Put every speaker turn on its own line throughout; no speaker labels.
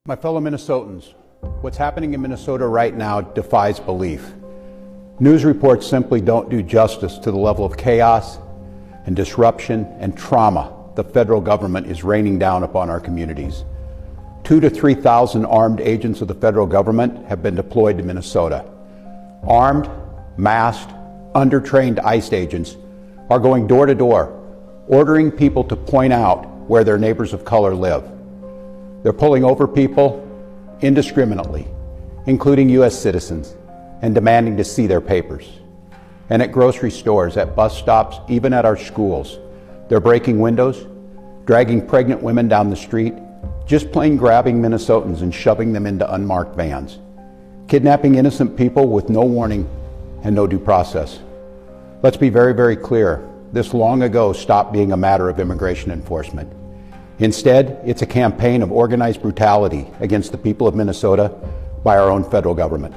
My fellow Minnesotans, what's happening in Minnesota right now defies belief. News reports simply don't do justice to the level of chaos and disruption and trauma the federal government is raining down upon our communities. 2,000 to 3,000 armed agents of the federal government have been deployed to Minnesota. Armed, masked, undertrained ICE agents are going door to door, ordering people to point out where their neighbors of color live. They're pulling over people indiscriminately, including U.S. citizens, and demanding to see their papers. And at grocery stores, at bus stops, even at our schools, they're breaking windows, dragging pregnant women down the street, just plain grabbing Minnesotans and shoving them into unmarked vans, kidnapping innocent people with no warning and no due process. Let's be very, very clear. This long ago stopped being a matter of immigration enforcement. Instead, it's a campaign of organized brutality against the people of Minnesota by our own federal government.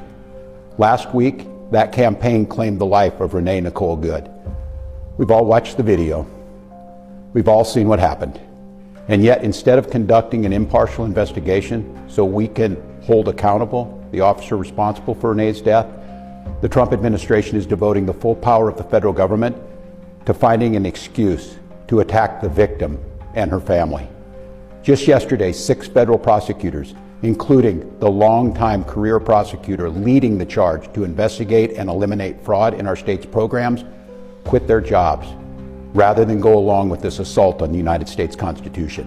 Last week, that campaign claimed the life of Renee Nicole Good. We've all watched the video. We've all seen what happened. And yet, instead of conducting an impartial investigation so we can hold accountable the officer responsible for Renee's death, the Trump administration is devoting the full power of the federal government to finding an excuse to attack the victim and her family. Just yesterday, 6 federal prosecutors, including the longtime career prosecutor leading the charge to investigate and eliminate fraud in our state's programs, quit their jobs rather than go along with this assault on the United States Constitution.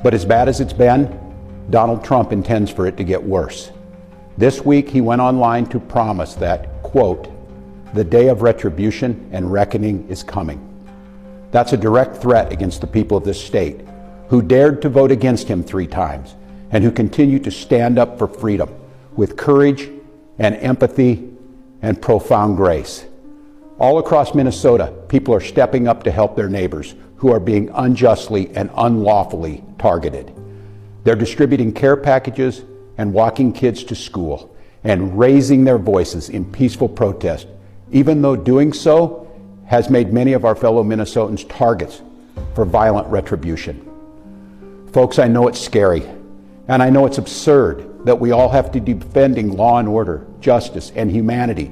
But as bad as it's been, Donald Trump intends for it to get worse. This week, he went online to promise that, quote, "the day of retribution and reckoning is coming." That's a direct threat against the people of this state, who dared to vote against him 3 times, and who continue to stand up for freedom with courage and empathy and profound grace. All across Minnesota, people are stepping up to help their neighbors who are being unjustly and unlawfully targeted. They're distributing care packages and walking kids to school and raising their voices in peaceful protest, even though doing so has made many of our fellow Minnesotans targets for violent retribution. Folks, I know it's scary, and I know it's absurd that we all have to be defending law and order, justice, and humanity,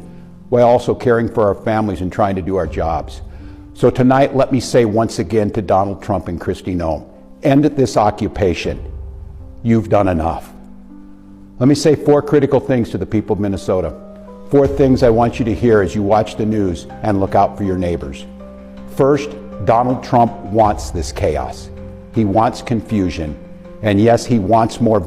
while also caring for our families and trying to do our jobs. So tonight, let me say once again to Donald Trump and Kristi Noem, end this occupation. You've done enough. Let me say 4 critical things to the people of Minnesota. 4 things I want you to hear as you watch the news and look out for your neighbors. First, Donald Trump wants this chaos. He wants confusion. And yes, he wants more